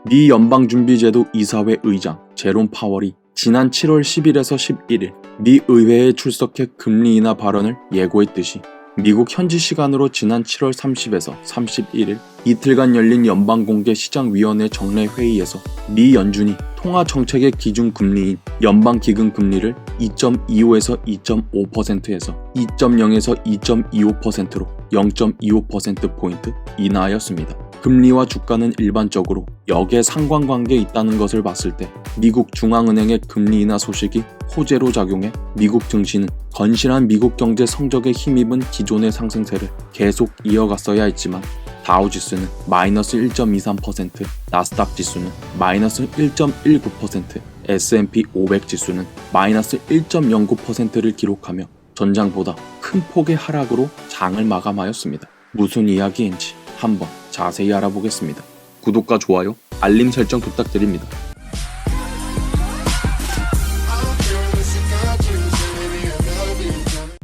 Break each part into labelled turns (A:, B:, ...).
A: 미 연방준비제도 이사회 의장 제롬 파월이 지난 7월 10일에서 11일 미 의회에 출석해 금리 인하 발언을 예고했듯이 미국 현지 시간으로 지난 7월 30에서 31일 이틀간 열린 연방공개시장위원회 정례회의에서 미 연준이 통화정책의 기준금리인 연방기금금리를 2.25에서 2.5%에서 2.0에서 2.25%로 0.25%포인트 인하하였습니다. 금리와 주가는 일반적으로 역의 상관관계에 있다는 것을 봤을 때 미국 중앙은행의 금리 인하 소식이 호재로 작용해 미국 증시는 건실한 미국 경제 성적에 힘입은 기존의 상승세를 계속 이어갔어야 했지만 다우지수는 마이너스 1.23%, 나스닥 지수는 마이너스 1.19%, S&P 500 지수는 마이너스 1.09%를 기록하며 전장보다 큰 폭의 하락으로 장을 마감하였습니다. 무슨 이야기인지 한번 자세히 알아보겠습니다. 구독과 좋아요, 알림 설정 부탁드립니다.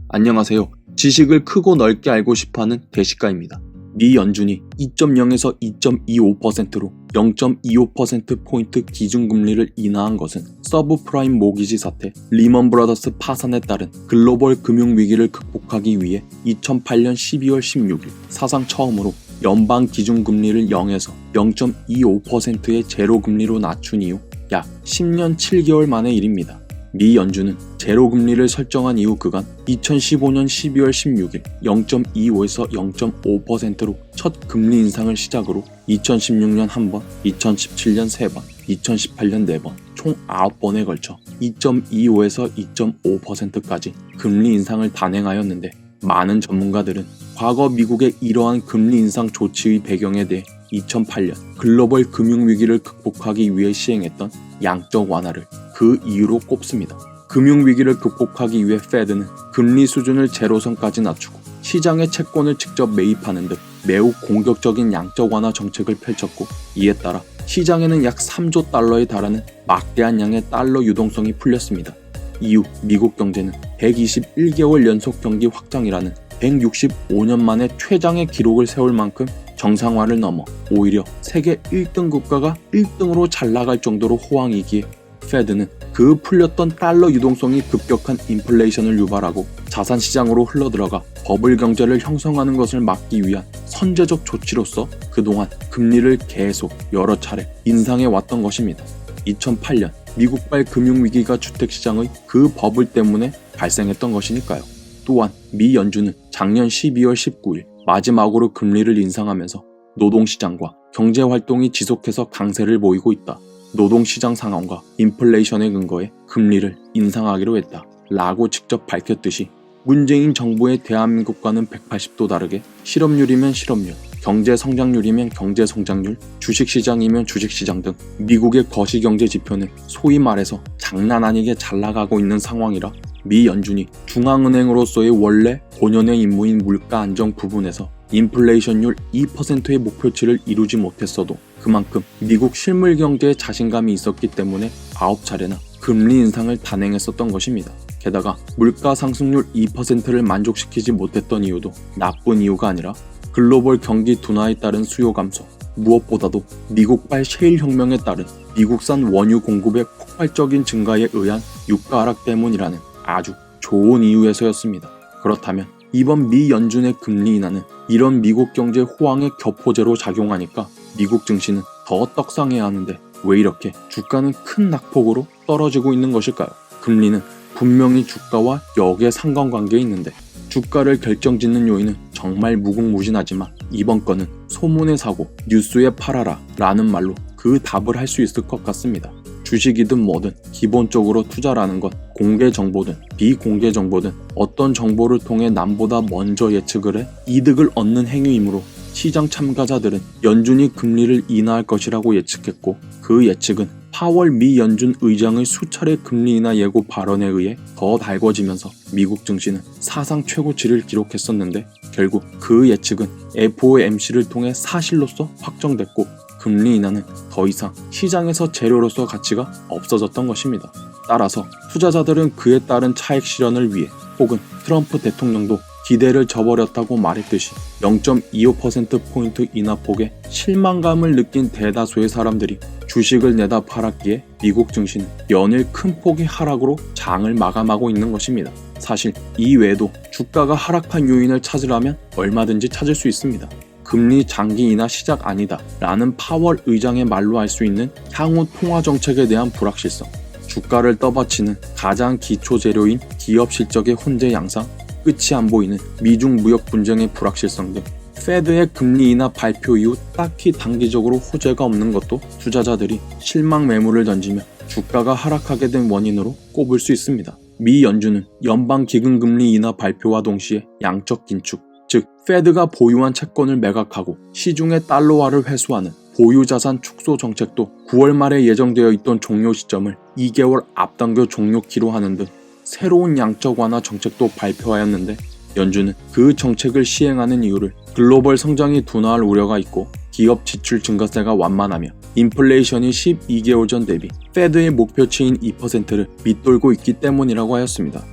A: 안녕하세요. 지식을 크고 넓게 알고 싶어하는 대식가입니다. 미 연준이 2.0에서 2.25%로 0.25%포인트 기준금리를 인하한 것은 서브프라임 모기지 사태, 리먼 브라더스 파산에 따른 글로벌 금융위기를 극복하기 위해 2008년 12월 16일 사상 처음으로 연방 기준금리를 0에서 0.25%의 제로금리로 낮춘 이후 약 10년 7개월 만의 일입니다. 미 연준은 제로금리를 설정한 이후 그간 2015년 12월 16일 0.25에서 0.5%로 첫 금리 인상을 시작으로 2016년 1번, 2017년 3번, 2018년 4번, 총 9번에 걸쳐 2.25에서 2.5%까지 금리 인상을 단행하였는데 많은 전문가들은 과거 미국의 이러한 금리 인상 조치의 배경에 대해 2008년 글로벌 금융위기를 극복하기 위해 시행했던 양적 완화를 그 이유로 꼽습니다. 금융위기를 극복하기 위해 페드는 금리 수준을 제로선까지 낮추고 시장의 채권을 직접 매입하는 등 매우 공격적인 양적 완화 정책을 펼쳤고 이에 따라 시장에는 약 3조 달러에 달하는 막대한 양의 달러 유동성이 풀렸습니다. 이후 미국 경제는 121개월 연속 경기 확장이라는 165년 만에 최장의 기록을 세울 만큼 정상화를 넘어 오히려 세계 1등 국가가 1등으로 잘 나갈 정도로 호황이기에 페드는 그 풀렸던 달러 유동성이 급격한 인플레이션을 유발하고 자산시장으로 흘러들어가 버블 경제를 형성하는 것을 막기 위한 선제적 조치로서 그동안 금리를 계속 여러 차례 인상해 왔던 것입니다. 2008년 미국발 금융위기가 주택시장의 그 버블 때문에 발생했던 것이니까요. 또한 미 연준은 작년 12월 19일 마지막으로 금리를 인상하면서 노동시장과 경제활동이 지속해서 강세를 보이고 있다. 노동시장 상황과 인플레이션에 근거해 금리를 인상하기로 했다. 라고 직접 밝혔듯이 문재인 정부의 대한민국과는 180도 다르게 실업률이면 실업률, 경제성장률이면 경제성장률, 주식시장이면 주식시장 등 미국의 거시경제 지표는 소위 말해서 장난 아니게 잘 나가고 있는 상황이라 미 연준이 중앙은행으로서의 원래 본연의 임무인 물가 안정 부분에서 인플레이션율 2%의 목표치를 이루지 못했어도 그만큼 미국 실물 경제에 자신감이 있었기 때문에 9차례나 금리 인상을 단행했었던 것입니다. 게다가 물가 상승률 2%를 만족시키지 못했던 이유도 나쁜 이유가 아니라 글로벌 경기 둔화에 따른 수요 감소, 무엇보다도 미국발 셰일 혁명에 따른 미국산 원유 공급의 폭발적인 증가에 의한 유가 하락 때문이라는 아주 좋은 이유에서였습니다. 그렇다면 이번 미 연준의 금리 인하는 이런 미국 경제 호황의 격포제로 작용하니까 미국 증시는 더 떡상해야 하는데 왜 이렇게 주가는 큰 낙폭으로 떨어지고 있는 것일까요? 금리는 분명히 주가와 역의 상관관계에 있는데 주가를 결정짓는 요인은 정말 무궁무진하지만 이번 건은 소문의 사고, 뉴스에 팔아라 라는 말로 그 답을 할 수 있을 것 같습니다. 주식이든 뭐든 기본적으로 투자라는 건 공개 정보든 비공개 정보든 어떤 정보를 통해 남보다 먼저 예측을 해 이득을 얻는 행위이므로 시장 참가자들은 연준이 금리를 인하할 것이라고 예측했고 그 예측은 파월 미 연준 의장의 수차례 금리 인하 예고 발언에 의해 더 달궈지면서 미국 증시는 사상 최고치를 기록했었는데 결국 그 예측은 FOMC를 통해 사실로서 확정됐고 금리 인하는 더 이상 시장에서 재료로서 가치가 없어졌던 것입니다. 따라서 투자자들은 그에 따른 차익 실현을 위해 혹은 트럼프 대통령도 기대를 저버렸다고 말했듯이 0.25%포인트 인하폭에 실망감을 느낀 대다수의 사람들이 주식을 내다 팔았기에 미국 증시는 연일 큰 폭의 하락으로 장을 마감하고 있는 것입니다. 사실 이 외에도 주가가 하락한 요인을 찾으라면 얼마든지 찾을 수 있습니다. 금리 장기 인하 시작 아니다 라는 파월 의장의 말로 할 수 있는 향후 통화 정책에 대한 불확실성, 주가를 떠받치는 가장 기초 재료인 기업 실적의 혼재 양상, 끝이 안 보이는 미중 무역 분쟁의 불확실성 등 페드의 금리 인하 발표 이후 딱히 단기적으로 호재가 없는 것도 투자자들이 실망 매물을 던지며 주가가 하락하게 된 원인으로 꼽을 수 있습니다. 미 연준은 연방 기금금리 인하 발표와 동시에 양적 긴축, 즉 페드가 보유한 채권을 매각하고 시중의 달러화를 회수하는 보유자산 축소 정책도 9월 말에 예정되어 있던 종료 시점을 2개월 앞당겨 종료키로 하는 등 새로운 양적 완화 정책도 발표하였는데, 연준은 그 정책을 시행하는 이유를 글로벌 성장이 둔화할 우려가 있고 기업 지출 증가세가 완만하며 인플레이션이 12개월 전 대비 페드의 목표치인 2%를 밑돌고 있기 때문이라고 하였습니다.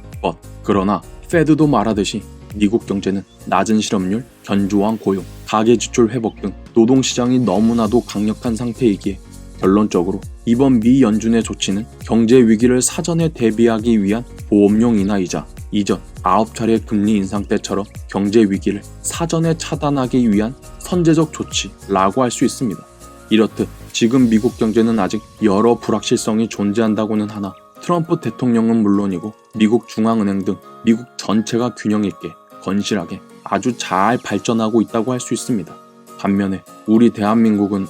A: 그러나 페드도 말하듯이 미국 경제는 낮은 실업률, 견조한 고용, 가계 지출 회복 등 노동시장이 너무나도 강력한 상태이기에 결론적으로 이번 미 연준의 조치는 경제 위기를 사전에 대비하기 위한 보험용 인하이자 이전 9차례 금리 인상 때처럼 경제 위기를 사전에 차단하기 위한 선제적 조치라고 할 수 있습니다. 이렇듯 지금 미국 경제는 아직 여러 불확실성이 존재한다고는 하나 트럼프 대통령은 물론이고 미국 중앙은행 등 미국 전체가 균형 있게 건실하게 아주 잘 발전하고 있다고 할 수 있습니다. 반면에 우리 대한민국은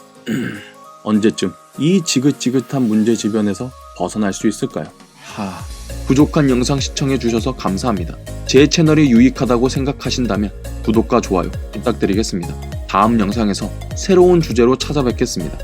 A: 언제쯤 이 지긋지긋한 문제지변에서 벗어날 수 있을까요? 부족한 영상 시청해주셔서 감사합니다. 제 채널이 유익하다고 생각하신다면 구독과 좋아요 부탁드리겠습니다. 다음 영상에서 새로운 주제로 찾아뵙겠습니다.